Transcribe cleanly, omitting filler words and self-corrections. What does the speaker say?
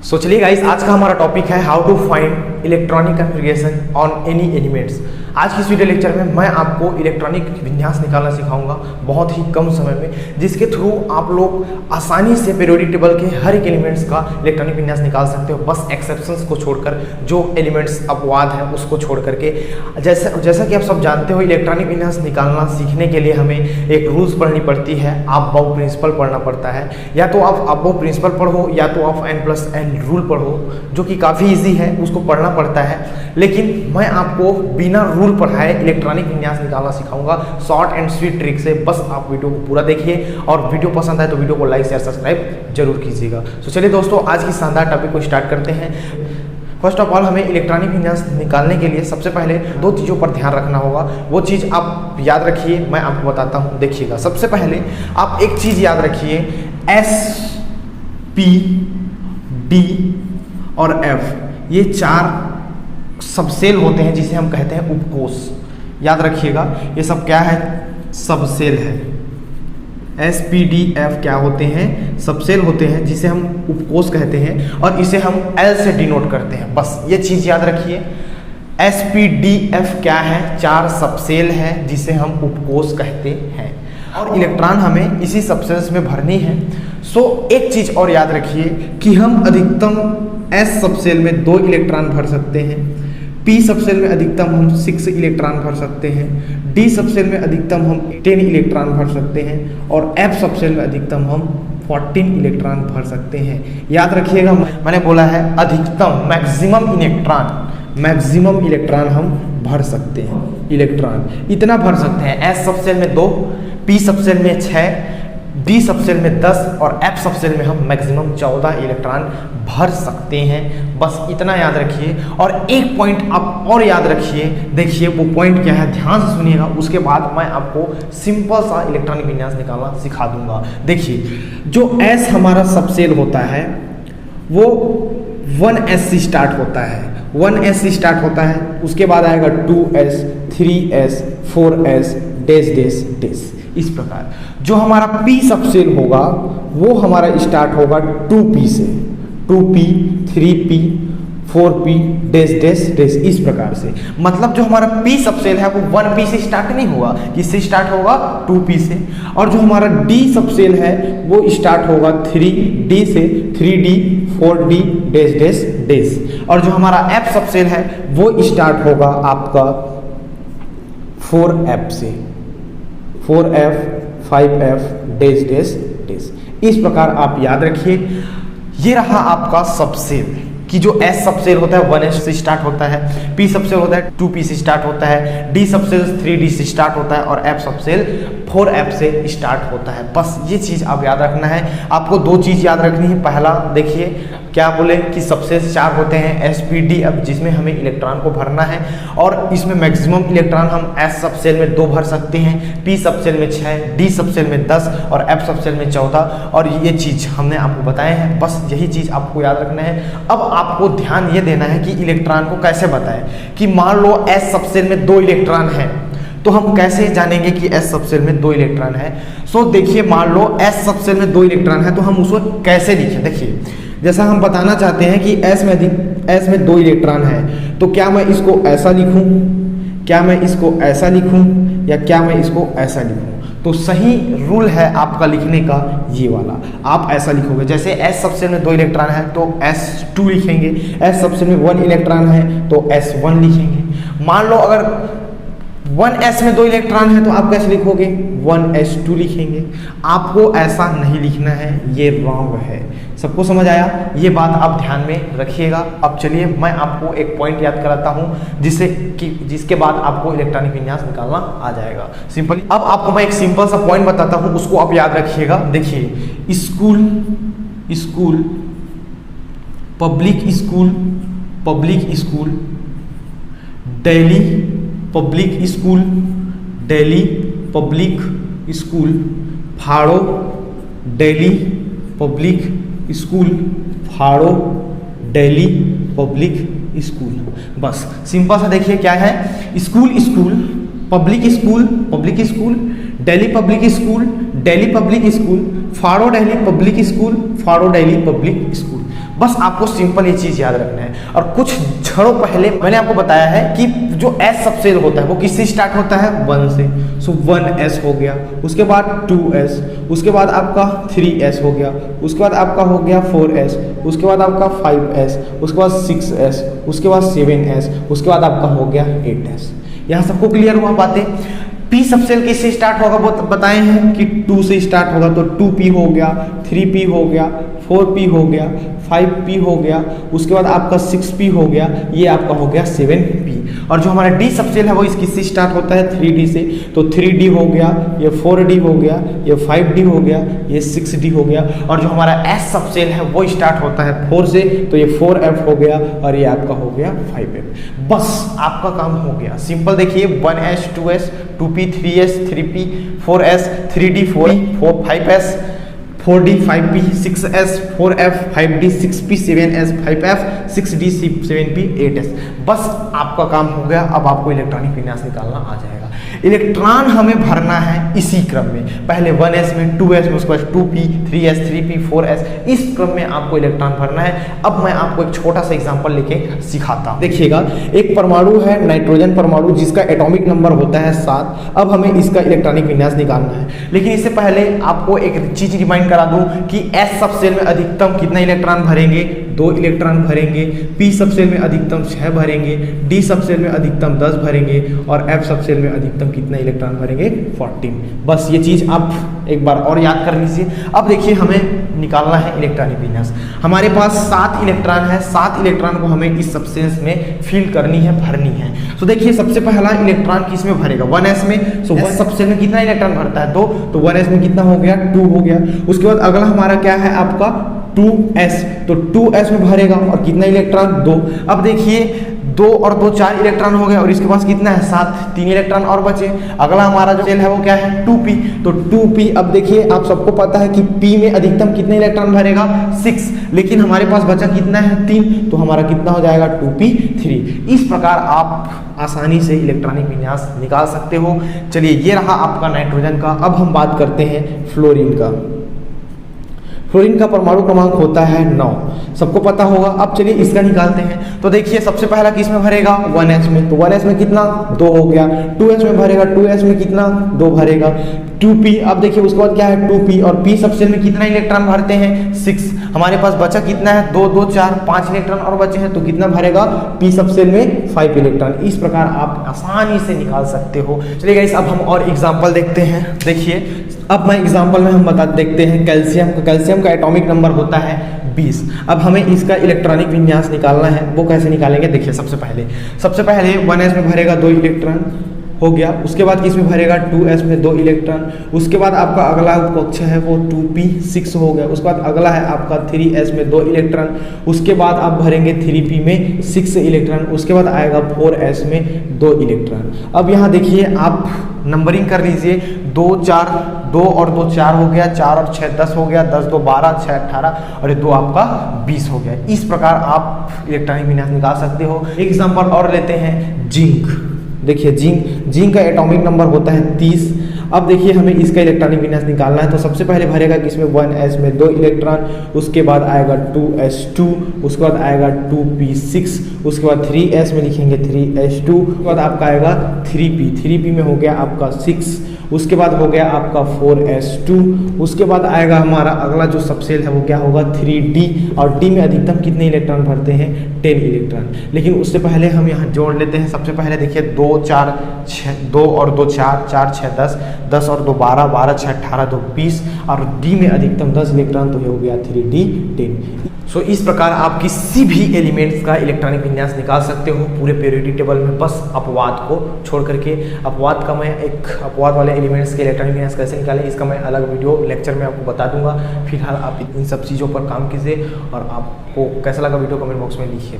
सो चलिए गाइस, आज का हमारा टॉपिक है how to find electronic configuration on any elements. आज की इस वीडियो लेक्चर में मैं आपको इलेक्ट्रॉनिक विन्यास निकालना सिखाऊंगा बहुत ही कम समय में, जिसके थ्रू आप लोग आसानी से पीरियोडिक टेबल के हर एक एलिमेंट्स का इलेक्ट्रॉनिक विन्यास निकाल सकते हो, बस एक्सेप्शंस को छोड़कर, जो एलिमेंट्स अपवाद है उसको छोड़ करके। जैसा कि आप सब जानते हो, इलेक्ट्रॉनिक विन्यास निकालना सीखने के लिए हमें एक रूल्स पढ़नी पड़ती है, aufbau प्रिंसिपल पढ़ना पड़ता है। या तो आप aufbau प्रिंसिपल पढ़ो या तो आप n+n रूल पढ़ो, जो कि काफ़ी ईजी है, उसको पढ़ना पड़ता है। लेकिन मैं आपको बिना रूल पढ़ाए इलेक्ट्रॉनिक विन्यास निकालना सिखाऊंगा शॉर्ट एंड स्वीट ट्रिक से। बस आप वीडियो को पूरा देखिए, और वीडियो पसंद आए तो वीडियो को लाइक शेयर सब्सक्राइब जरूर कीजिएगा। तो चलिए दोस्तों, आज की शानदार टॉपिक को स्टार्ट करते हैं। फर्स्ट ऑफ ऑल, हमें इलेक्ट्रॉनिक विन्यास निकालने के लिए सबसे पहले दो चीज़ों पर ध्यान रखना होगा। वो चीज़ आप याद रखिए, मैं आपको बताता हूँ, देखिएगा। सबसे पहले आप एक चीज़ याद रखिए, एस, पी, डी और एफ, ये चार सबसेल होते हैं जिसे हम कहते हैं उपकोष। याद रखिएगा, ये सब क्या है? सबसेल है। एस, पी, डी, एफ क्या होते हैं? सबसेल होते हैं, जिसे हम उपकोष कहते हैं, और इसे हम एल से डिनोट करते हैं। बस ये चीज़ याद रखिए, एस, पी, डी, एफ क्या है? चार सबसेल है जिसे हम उपकोष कहते हैं, और इलेक्ट्रॉन हमें इसी सबसेल्स में भरनी है। एक चीज़ और याद रखिए कि हम अधिकतम एस सबसेल में 2 इलेक्ट्रॉन भर सकते हैं, पी सबसेल में अधिकतम हम 6 इलेक्ट्रॉन भर सकते हैं, डी सबसेल में अधिकतम हम 10 इलेक्ट्रॉन भर सकते हैं, और एफ सबसेल में अधिकतम हम 14 इलेक्ट्रॉन भर सकते हैं। याद रखिएगा, मैंने बोला है अधिकतम, मैक्सिमम इलेक्ट्रॉन हम भर सकते हैं। इलेक्ट्रॉन इतना भर सकते हैं, एस सबसेल में 2, पी सबसेल में 6, डी सबसेल में 10 और एफ सबसेल में हम मैक्सिमम 14 इलेक्ट्रॉन भर सकते हैं। बस इतना याद रखिए। और एक पॉइंट आप और याद रखिए, देखिए वो पॉइंट क्या है, ध्यान से सुनिएगा, उसके बाद मैं आपको सिंपल सा इलेक्ट्रॉनिक विन्यास निकालना सिखा दूंगा। देखिए, जो एस हमारा सबसेल होता है वो 1s से स्टार्ट होता है, 1s से स्टार्ट होता है, उसके बाद आएगा 2s, 3s, 4s, dash dash dash, इस प्रकार। जो हमारा P सबसेल होगा वो हमारा स्टार्ट होगा 2P से, 2P, 3P, 4P, dash dash dash, इस प्रकार से। मतलब जो हमारा P सबसेल है वो 1P से स्टार्ट नहीं होगा, किससे स्टार्ट होगा? 2P से। और जो हमारा D सबसेल है वो स्टार्ट होगा 3D से, 3D, 4D, dash dash dash. और जो हमारा F सबसेल है वो स्टार्ट होगा आपका 4F से, 4F, 5F, dash dash dash. इस प्रकार आप याद रखिए। ये रहा आपका सबसेल, कि जो S सबसेल होता है 1S से स्टार्ट होता है, P सबसेल होता है 2P से स्टार्ट होता है, D सबसेल 3D से स्टार्ट होता है, और F सबसेल 4F से स्टार्ट होता है। बस ये चीज़ आप याद रखना है। आपको दो चीज़ याद रखनी है। पहला, देखिए क्या बोले कि सबसेल 4 होते हैं, S, P, D, F, जिसमें हमें इलेक्ट्रॉन को भरना है, और इसमें मैक्सिमम इलेक्ट्रॉन हम S सबसेल में 2 भर सकते हैं, P सबसेल में 6, D सबसेल में 10 और F सबसेल में 14। और ये चीज़ हमने आपको बताए हैं, बस यही चीज़ आपको याद रखना है। अब आपको ध्यान ये देना है कि इलेक्ट्रॉन को कैसे बताएं। कि मान लो S सबसेल में 2 इलेक्ट्रॉन है, तो हम कैसे जानेंगे कि S सबसेल में 2 इलेक्ट्रॉन है? देखिए, मान लो S सबसेल में 2 इलेक्ट्रॉन है, तो हम उसको कैसे लिखें? देखिए, जैसा हम बताना चाहते हैं कि S में 2 इलेक्ट्रॉन है, तो क्या मैं इसको ऐसा लिखूं, क्या मैं इसको ऐसा लिखूं, या क्या मैं इसको ऐसा लिखूं? तो सही रूल है आपका लिखने का ये वाला, आप ऐसा लिखोगे। जैसे S सबसेल में 2 इलेक्ट्रॉन है तो S2 लिखेंगे, S सबसेल में 1 इलेक्ट्रॉन है तो S1 लिखेंगे। मान लो अगर 1s में 2 इलेक्ट्रॉन है तो आप कैसे लिखोगे? 1s2 लिखेंगे। आपको ऐसा नहीं लिखना है, ये रॉन्ग है। सबको समझ आया? ये बात आप ध्यान में रखिएगा। अब चलिए मैं आपको एक पॉइंट याद कराता हूँ, जिसके बाद आपको इलेक्ट्रॉनिक विन्यास निकालना आ जाएगा सिंपली। अब आपको मैं एक सिंपल सा पॉइंट बताता हूँ, उसको आप याद रखिएगा। देखिए, school, public school, Delhi public school, फाड़ो, डेली पब्लिक स्कूल। बस सिंपल सा देखिए क्या है, school, public school, Delhi public school, फाड़ो डेली पब्लिक स्कूल। बस आपको सिंपल ये चीज़ याद रखना है। और कुछ क्षणों पहले मैंने आपको बताया है कि जो एस सबसेल होता है वो किससे स्टार्ट होता है, 1 से। सो 1s हो गया, उसके बाद 2s, उसके बाद आपका 3s हो गया, उसके बाद आपका हो गया 4s, उसके बाद आपका 5s, उसके बाद 6s, उसके बाद 7s, उसके बाद आपका हो गया 8s। यहाँ सबको क्लियर हुआ बातें। P सबसेल किससे स्टार्ट होगा वो बताए हैं कि 2 से स्टार्ट होगा, तो 2p हो गया, 3p हो गया, 4p हो गया, 5p हो गया, उसके बाद आपका 6p हो गया, ये आपका हो गया 7p। और जो हमारा D सबसेल है वो किससे स्टार्ट होता है, 3d से, तो 3d हो गया, ये 4d हो गया, ये 5d हो गया, ये 6d हो गया। और जो हमारा S सबसेल है वो स्टार्ट होता है 4 से, तो ये 4f हो गया और ये आपका हो गया 5f। बस आपका काम हो गया। सिंपल देखिए, 1s 2s 2p 3s 3p 4s 3d 4 5s 4d 5p 6s 4f 5d 6p 7s 5f 6d 7p 8s। बस आपका काम हो गया। अब आपको इलेक्ट्रॉनिक विन्यास निकालना आ जाएगा। इलेक्ट्रॉन हमें भरना है इसी क्रम में, पहले 1s में, 2s में, उसके बाद 2p 3s 3p 4s, इस क्रम में आपको इलेक्ट्रॉन भरना है। अब मैं आपको एक छोटा सा एग्जांपल लेके सिखाता हूँ। देखिएगा, एक परमाणु है नाइट्रोजन परमाणु जिसका एटॉमिक नंबर होता है 7। अब हमें इसका इलेक्ट्रॉनिक विन्यास निकालना है, लेकिन इससे पहले आपको एक चीज रिमाइंड करा दूं कि S सबसेल में अधिकतम कितना इलेक्ट्रॉन भरेंगे, 2 इलेक्ट्रॉन भरेंगे। P सबसेल में अधिकतम 6 भरेंगे, D सबसेल में अधिकतम 10 भरेंगे और F सबसेल में अधिकतम कितना इलेक्ट्रॉन भरेंगे, 14। बस ये चीज आप एक बार और याद कर लीजिए। अब देखिए, हमें निकालना है इलेक्ट्रॉनिक विन्यास। हमारे पास 7 इलेक्ट्रॉन है, 7 इलेक्ट्रॉन को हमें इस सबसेल में फिल करनी है, भरनी है। तो देखिए, सबसे पहला इलेक्ट्रॉन किस में भरेगा, 1s में। सो 1 सबसेल में कितना इलेक्ट्रॉन भरता है, 2, तो 1s में कितना हो गया, 2 हो गया। उसके बाद अगला हमारा क्या है आपका 2s, तो 2s में भरेगा और कितना इलेक्ट्रॉन, 2। अब देखिए, 2 और 2 4 इलेक्ट्रॉन हो गए और इसके पास कितना है, 7, 3 इलेक्ट्रॉन और बचे। अगला हमारा जो सेल है वो क्या है, 2p, तो 2p। अब देखिए, आप सबको पता है कि p में अधिकतम कितने इलेक्ट्रॉन भरेगा, 6, लेकिन हमारे पास बचा कितना है, 3, तो हमारा कितना हो जाएगा, 2p3। इस प्रकार आप आसानी से इलेक्ट्रॉनिक विन्यास निकाल सकते हो। चलिए, ये रहा आपका नाइट्रोजन का। अब हम बात करते हैं फ्लोरीन का। फ्लोरीन का परमाणु क्रमांक होता है 9, सबको पता होगा। अब चलिए इसका निकालते हैं। तो देखिए, सबसे पहला किस में भरेगा, 1s में, तो 1s में कितना, 2 हो गया। 2s में भरेगा, 2s में कितना, 2 भरेगा। 2p, अब देखिए उसके बाद क्या है, 2p, और p सबसेल में कितना इलेक्ट्रॉन भरते हैं, 6। हमारे पास बचा कितना है, 2 2 4 5 इलेक्ट्रॉन और बचे हैं, तो कितना भरेगा, p सबसेल में 5 इलेक्ट्रॉन। इस प्रकार आप आसानी से निकाल सकते हो। चलिए गाइस, अब हम और एग्जाम्पल देखते हैं। देखिए, अब मैं एग्जाम्पल में हम बता देखते हैं कैल्शियम का। कैल्शियम का एटॉमिक नंबर होता है 20। अब हमें इसका इलेक्ट्रॉनिक विन्यास निकालना है। वो कैसे निकालेंगे, देखिए, सबसे पहले 1s में भरेगा 2 इलेक्ट्रॉन, हो गया। उसके बाद किस में भरेगा, 2s में 2 इलेक्ट्रॉन। उसके बाद आपका अगला कक्ष है वो 2p6 हो गया। उसके बाद अगला है आपका 3s में 2 इलेक्ट्रॉन। उसके बाद आप भरेंगे 3p में 6 इलेक्ट्रॉन। उसके बाद आएगा 4s में 2 इलेक्ट्रॉन। अब यहाँ देखिए, आप नंबरिंग कर लीजिए, 2 4 2 और 2 4 हो गया, 4 और 6 10 हो गया, 10 2 12, 6 18 और 2 आपका 20 हो गया। इस प्रकार आप इलेक्ट्रॉनिक विन्यास निकाल सकते हो। एक एग्जाम्पल और लेते हैं, जिंक। देखिए, जिंक का एटॉमिक नंबर होता है 30। अब देखिए, हमें इसका इलेक्ट्रॉनिक विन्यास निकालना है। तो सबसे पहले भरेगा किसमें, 1s में 2 इलेक्ट्रॉन। उसके बाद आएगा 2s2, उसके बाद आएगा 2p6, उसके बाद 3s में लिखेंगे 3s2, उसके बाद आपका आएगा 3p में हो गया आपका 6, उसके बाद हो गया आपका 4s2। उसके बाद आएगा हमारा अगला जो सबसेल है वो क्या होगा, 3d, और d में अधिकतम कितने इलेक्ट्रॉन भरते हैं, 10 इलेक्ट्रॉन। लेकिन उससे पहले हम यहाँ जोड़ लेते हैं। सबसे पहले देखिए, 2 4 6 2 और 2 4 4 6 10 10 और 2 12 12 6 18 2 20 और d में अधिकतम 10 इलेक्ट्रॉन, तो ये हो गया 3d 10। सो इस प्रकार आप किसी भी एलिमेंट्स का इलेक्ट्रॉनिक विन्यास निकाल सकते हो पूरे पीरियोडिक टेबल में, बस अपवाद को छोड़ करके। अपवाद का मैं एक अपवाद वाले एलिमेंट्स के इलेक्ट्रॉनिक विन्यास कैसे निकालें इसका मैं अलग वीडियो लेक्चर में आपको बता दूंगा। फिलहाल आप इन सब चीज़ों पर काम कीजिए और आपको कैसा लगा वीडियो कमेंट बॉक्स में लिखिए।